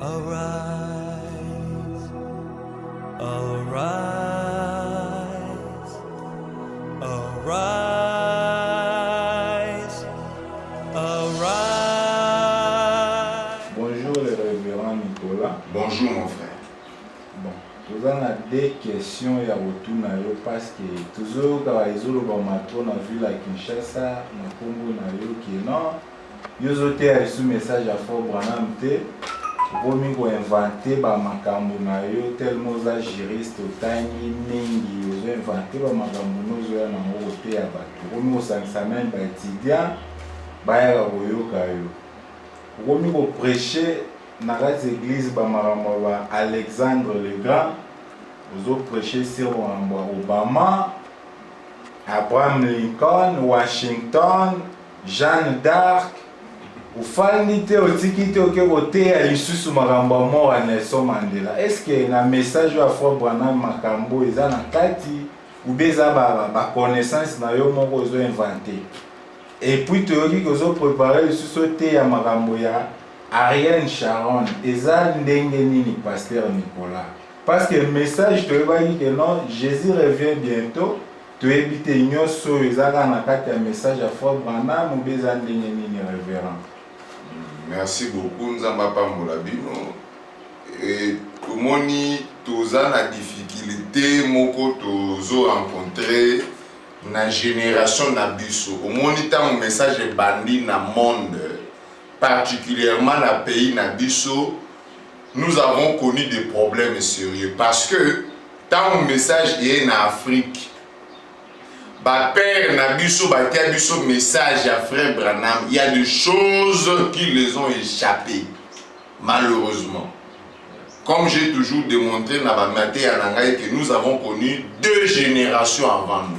Arise, arise, arise, arise. Bonjour le révérend Nicolas. Bonjour mon frère. Bon, nous avons deux questions à retour parce que toujours quand ils ont la ville à Kinshasa, na Congo na yo qui non, ils ont été reçu message à Fort Branham te. Bomi ko inventer ba makambo na yo tellement za juriste otangi mingi yo inventer ba makambo nozo ya na ngote ya bato bomi ko sangisa même ba étudiant ba ya koyoka yo bomi ko prêcher na kati église ba makambo ba Alexandre le Grand ozo prêcher sur Obama, Abraham Lincoln, Washington, Jeanne d'Arc. Ufalite otikite okekote ya lisusu makambo mort à Nelson Mandela. Est-ce que na message à Fort Branham makambo eza na kati ou beza ba connaissance na yo moko ozo inventé. Et puis théorie que zo préparer lisusu te ya makambo ya Ariane Sharon eza ndenge nini pasteur Nicolas. Parce que le message te va dire que non, Jésus revient bientôt. Tu évites nyoso eza na kati ya message à Fort Branham ou beza ndenge nini révérend. Merci beaucoup, Nzamba Pambolabino. Et Moni, tous la difficulté, moko tozo rencontré na génération nabiso. Au moni un message bandit na monde, particulièrement na pays nabiso, nous avons connu des problèmes sérieux parce que tant message est en Afrique. Ba père Nabiso, ba Biso message à frère Branham, il y a des choses qui les ont échappé, malheureusement. Comme j'ai toujours démontré dans ma matière que nous avons connu deux générations avant nous.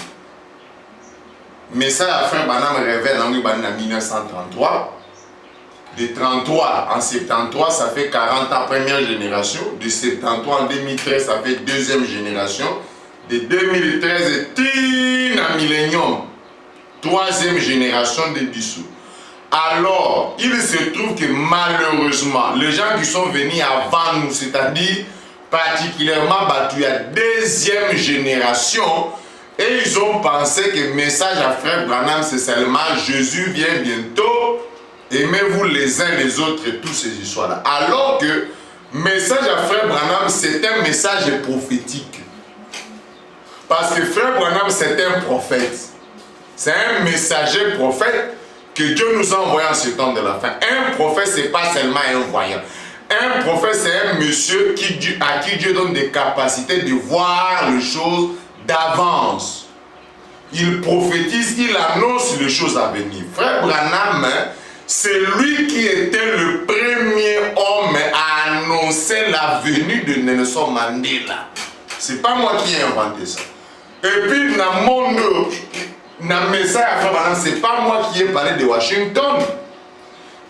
Mais ça, à frère Branham révèle en 1933. De 33 en 73, ça fait 40 ans, première génération. De 73 en 2013, ça fait deuxième génération. De 2013 à millénium, troisième génération de Bissou. Alors, il se trouve que malheureusement, les gens qui sont venus avant nous, c'est-à-dire particulièrement battu à deuxième génération, et ils ont pensé que le message à frère Branham, c'est seulement Jésus vient bientôt, aimez-vous les uns les autres et toutes ces histoires-là. Alors que le message à frère Branham, c'est un message prophétique. Parce que frère Branham, c'est un prophète. C'est un messager prophète que Dieu nous a envoyé en ce temps de la fin. Un prophète, ce n'est pas seulement un voyant. Un prophète, c'est un monsieur à qui Dieu donne des capacités de voir les choses d'avance. Il prophétise, il annonce les choses à venir. Frère Branham, c'est lui qui était le premier homme à annoncer la venue de Nelson Mandela. Ce n'est pas moi qui ai inventé ça. Et puis, dans le monde, dans le message à Frère Branham, ce n'est pas moi qui ai parlé de Washington.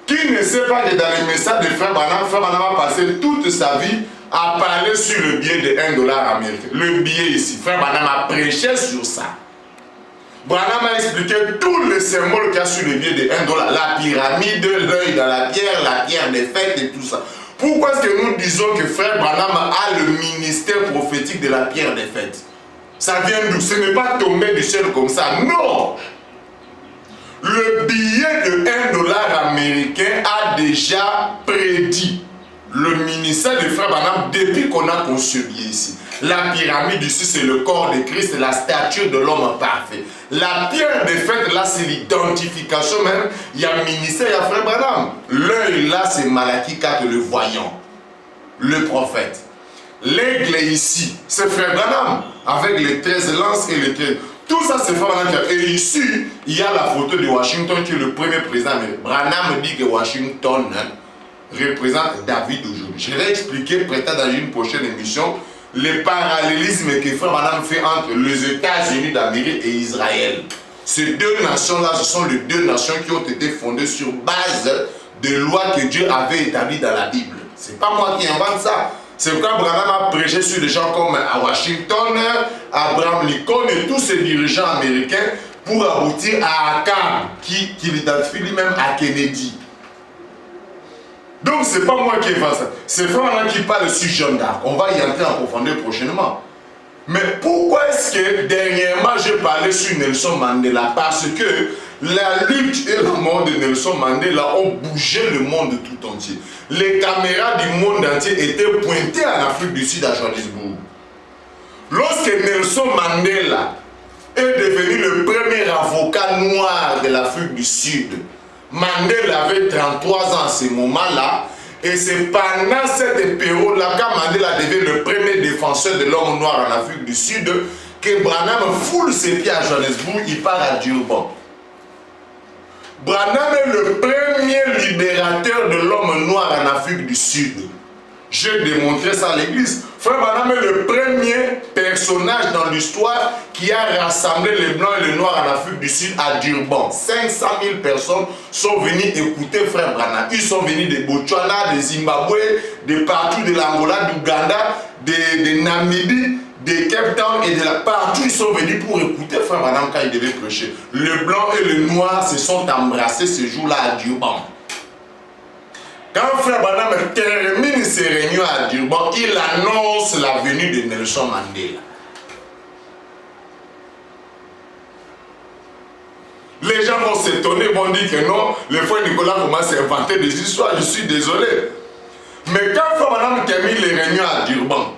Qui ne sait pas que dans le message de Frère Branham a passé toute sa vie à parler sur le billet de $1 américain. Le billet ici. Frère Branham a prêché sur ça. Branham a expliqué tous les symboles qu'il y a sur le billet de $1. La pyramide, l'œil dans la pierre des fêtes et tout ça. Pourquoi est-ce que nous disons que Frère Branham a le ministère prophétique de la pierre des fêtes? Ça vient d'où? Ce n'est pas tombé du ciel comme ça. Non! Le billet de $1 américain a déjà prédit le ministère de Frère Branham depuis qu'on a conçu le billet ici. La pyramide ici, c'est le corps de Christ, la statue de l'homme parfait. La pierre des fêtes, là, c'est l'identification même. Il y a le ministère, il y a Frère Branham. L'œil, là, c'est Malachi 4, le voyant, le prophète. L'aigle ici, c'est Frère Branham, avec les 13 lances et les 13. Tout ça, c'est Frère Branham. Et ici, il y a la photo de Washington qui est le premier président. Branham dit que Washington représente David aujourd'hui. Je vais expliquer peut-être dans une prochaine émission le parallélisme que Frère Branham fait entre les États-Unis d'Amérique et Israël. Ces deux nations-là, ce sont les deux nations qui ont été fondées sur base de lois que Dieu avait établies dans la Bible. Ce n'est pas moi qui invente ça. C'est pourquoi Branham a prêché sur des gens comme à Washington, Abraham Lincoln et tous ces dirigeants américains pour aboutir à Akam, qui l'identifie lui-même à Kennedy. Donc c'est pas moi qui ai fait ça. C'est Frère qui parle sur Jeanne d'Arc. On va y entrer en profondeur prochainement. Mais pourquoi est-ce que dernièrement j'ai parlé sur Nelson Mandela? Parce que la lutte et la mort de Nelson Mandela ont bougé le monde tout entier. Les caméras du monde entier étaient pointées en Afrique du Sud, à Johannesburg. Lorsque Nelson Mandela est devenu le premier avocat noir de l'Afrique du Sud, Mandela avait 33 ans à ce moment-là. Et c'est pendant cette période-là, quand Mandela devient le premier défenseur de l'homme noir en Afrique du Sud, que Branham foule ses pieds à Johannesburg, il part à Durban. Branham est le premier libérateur de l'homme noir en Afrique du Sud. J'ai démontré ça à l'église. Frère Branham est le premier personnage dans l'histoire qui a rassemblé les blancs et les noirs en Afrique du Sud à Durban. 500 000 personnes sont venues écouter Frère Branham. Ils sont venus de Botswana, de Zimbabwe, de partout, de l'Angola, d'Ouganda, de Namibie, de Cape Town et de partout. Ils sont venus pour écouter Frère Branham quand il devait prêcher. Le blanc et le noir se sont embrassés ce jour-là à Durban. Quand Frère Branham termine ses réunions à Durban, il annonce la venue de Nelson Mandela. Les gens vont s'étonner, vont dire que non, le frère Nicolas commence à inventer des histoires, je suis désolé. Mais quand Frère Branham termine les réunions à Durban,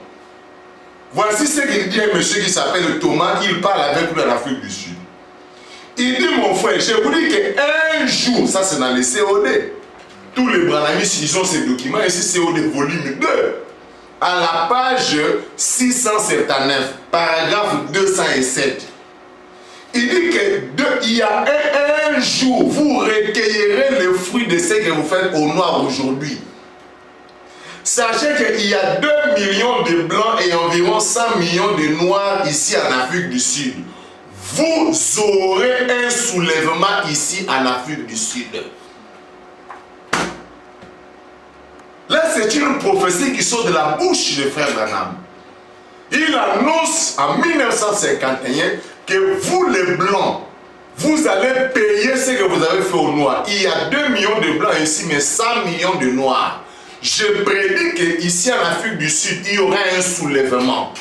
voici ce qu'il dit à un monsieur qui s'appelle Thomas, il parle avec lui en Afrique du Sud. Il dit, mon frère, je vous dis qu'un jour, ça c'est dans les COD, tous les branhamistes, ils ont ces documents, ici COD volume 2, à la page 679, paragraphe 207. Il dit qu'il y a un jour, vous recueillerez le fruit de ce que vous faites au noir aujourd'hui. Sachez qu'il y a 2 millions de blancs et environ 100 millions de noirs ici en Afrique du Sud. Vous aurez un soulèvement ici en Afrique du Sud. Là, c'est une prophétie qui sort de la bouche de Frère Branham. Il annonce en 1951 que vous les blancs, vous allez payer ce que vous avez fait aux noirs. Il y a 2 millions de blancs ici, mais 100 millions de noirs. Je prédis qu'ici en Afrique du Sud, il y aura un soulèvement.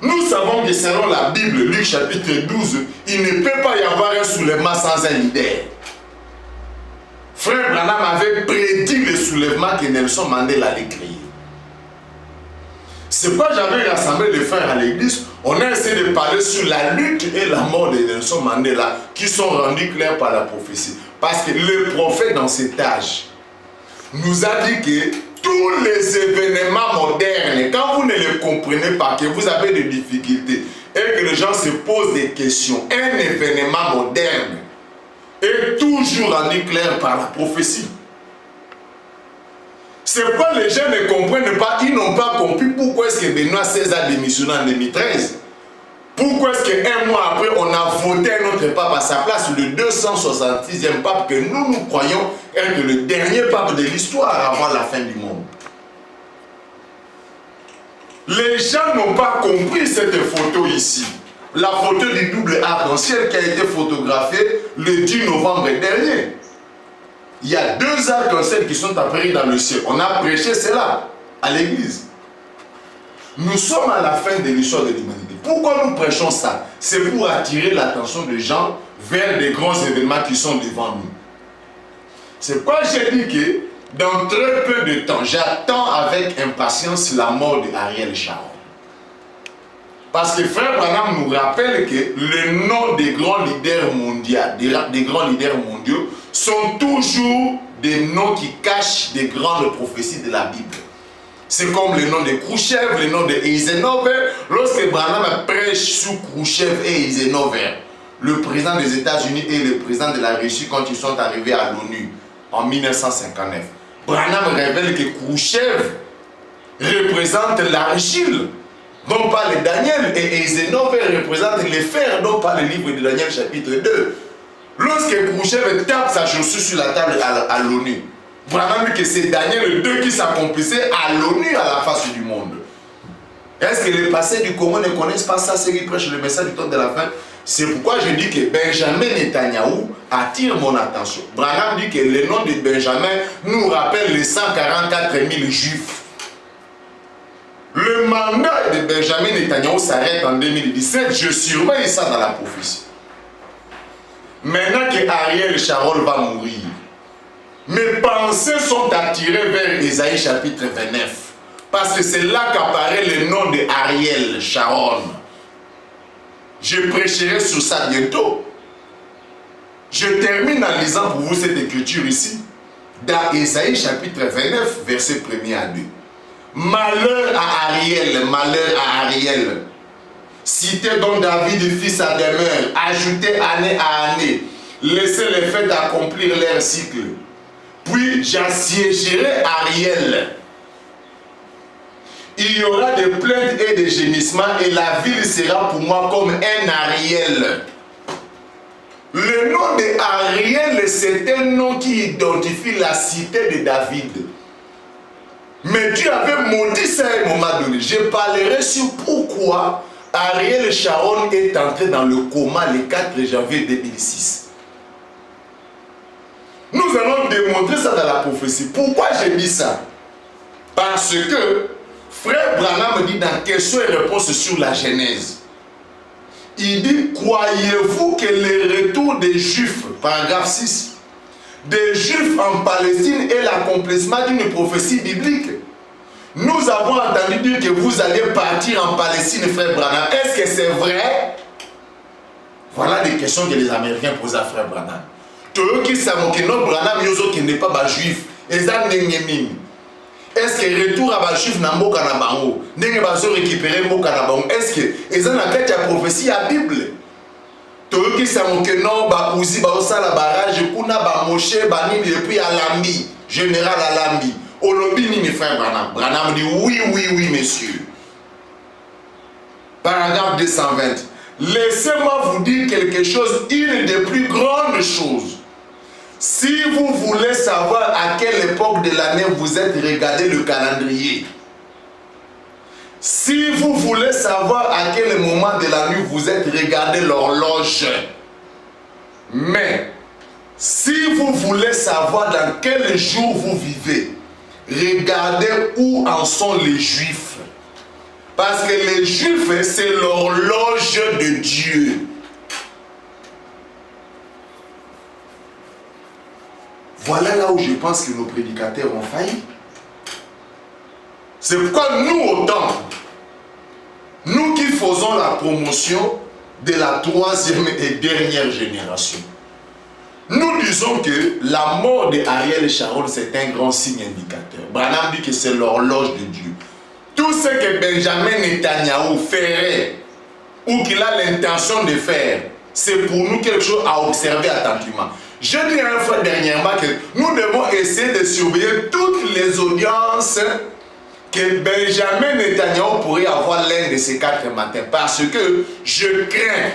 Nous savons que selon la Bible, Luc chapitre 12, il ne peut pas y avoir un soulèvement sans un leader. Frère Branham avait prédit le soulèvement que Nelson Mandela allait créer. C'est pourquoi j'avais rassemblé les frères à l'église. On a essayé de parler sur la lutte et la mort de Nelson Mandela qui sont rendus clairs par la prophétie. Parce que le prophète dans cet âge nous a dit que tous les événements modernes, quand vous ne les comprenez pas, que vous avez des difficultés et que les gens se posent des questions, un événement moderne est toujours rendu clair par la prophétie. C'est pourquoi les gens ne comprennent pas, ils n'ont pas compris pourquoi est-ce que Benoît XVI a démissionné en 2013. Pourquoi est-ce qu'un mois après, on a voté un autre pape à sa place, le 266e pape que nous croyons être le dernier pape de l'histoire avant la fin du monde. Les gens n'ont pas compris cette photo ici. La photo du double arc-en-ciel qui a été photographiée le 10 novembre dernier. Il y a 2 arcs-en-ciel qui sont apparus dans le ciel. On a prêché cela à l'église. Nous sommes à la fin de l'histoire de l'humanité. Pourquoi nous prêchons ça? C'est pour attirer l'attention des gens vers les grands événements qui sont devant nous. C'est pourquoi j'ai dit que dans très peu de temps, j'attends avec impatience la mort de Ariel Sharon. Parce que Frère Branham nous rappelle que le nom des grands leaders mondiaux, des grands leaders mondiaux, sont toujours des noms qui cachent des grandes prophéties de la Bible. C'est comme le nom de Khrouchtchev, le nom de Eisenhower. Lorsque Branham prêche sur Khrouchtchev et Eisenhower, le président des États-Unis et le président de la Russie, quand ils sont arrivés à l'ONU en 1959, Branham révèle que Khrouchtchev représente l'argile dont parle Daniel et Eisenhower représente les fers dont parle le livre de Daniel chapitre 2. Lorsque Khrouchtchev tape sa chaussure sur la table à l'ONU, Branham dit que c'est Daniel 2 qui s'accomplissait à l'ONU à la face du monde. Est-ce que les passés du Congo ne connaissent pas ça, ceux qui prêchent le message du temps de la fin? C'est pourquoi je dis que Benjamin Netanyahou attire mon attention. Branham dit que le nom de Benjamin nous rappelle les 144 000 juifs. Le mandat de Benjamin Netanyahou s'arrête en 2017. Je surveille ça dans la prophétie. Maintenant que Ariel Sharon va mourir, mes pensées sont attirées vers Ésaïe chapitre 29. Parce que c'est là qu'apparaît le nom de Ariel Sharon. Je prêcherai sur ça bientôt. Je termine en lisant pour vous cette écriture ici. Dans Ésaïe chapitre 29, verset 1er à 2. Malheur à Ariel, malheur à Ariel. Citez donc David, fils à demeure, ajoutez année à année. Laissez les fêtes accomplir leur cycle. Puis j'assiégerai Ariel. Il y aura des plaintes et des gémissements et la ville sera pour moi comme un Ariel. Le nom de Ariel, c'est un nom qui identifie la cité de David. Mais Dieu avait maudit ça à un moment donné. Je parlerai sur pourquoi Ariel Sharon est entré dans le coma le 4 janvier 2006. Nous allons démontrer ça dans la prophétie. Pourquoi j'ai dit ça? Parce que Frère Branham dit dans Questions et réponses sur la Genèse, il dit, croyez-vous que le retour des Juifs, paragraphe 6, des Juifs en Palestine est l'accomplissement d'une prophétie biblique? Nous avons entendu dire que vous allez partir en Palestine, Frère Branham. Est-ce que c'est vrai? Voilà des questions que les Américains posent à Frère Branham. Tout qui savent que notre Branham qui n'est pas juif, et ça n'est est-ce que retour à juif na mboka na bango ndenge bazo récupérer mboka na bango est-ce que eza na kati ya prophétie ya Bible toyokisa moke non ba uzi ba osala barrage kuna ba Moshe banini depuis Alambi général Alambi olobi nini frère Branham? Branham dit oui monsieur. Paragraphe 220. Laissez-moi vous dire quelque chose, une des plus grandes choses. Si vous voulez savoir à quelle époque de l'année vous êtes, regardez le calendrier. Si vous voulez savoir à quel moment de la nuit vous êtes, regardez l'horloge. Mais, si vous voulez savoir dans quel jour vous vivez, regardez où en sont les Juifs. Parce que les Juifs, c'est l'horloge de Dieu. Voilà là où je pense que nos prédicateurs ont failli. C'est pourquoi nous autant, nous qui faisons la promotion de la troisième et dernière génération, nous disons que la mort de Ariel Sharon c'est un grand signe indicateur. Branham dit que c'est l'horloge de Dieu. Tout ce que Benjamin Netanyahou ferait ou qu'il a l'intention de faire, c'est pour nous quelque chose à observer attentivement. Je dis une fois dernièrement que nous devons essayer de surveiller toutes les audiences que Benjamin Netanyahou pourrait avoir l'un de ces 4 matins. Parce que je crains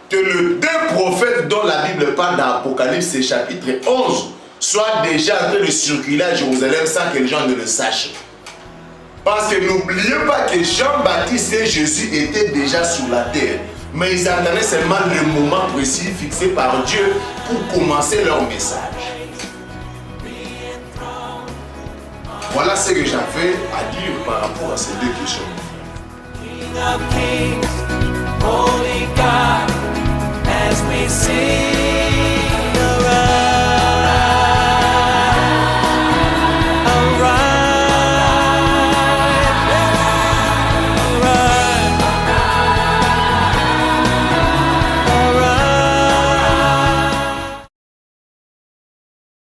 que le 2 prophètes dont la Bible parle dans Apocalypse chapitre 11 soient déjà en train de circuler à Jérusalem sans que les gens ne le sachent. Parce que n'oubliez pas que Jean-Baptiste et Jésus étaient déjà sur la terre. Mais ils attendaient seulement le moment précis fixé par Dieu pour commencer leur message. Voilà ce que j'avais à dire par rapport à ces 2 questions. King of Kings, Holy God, as we sing.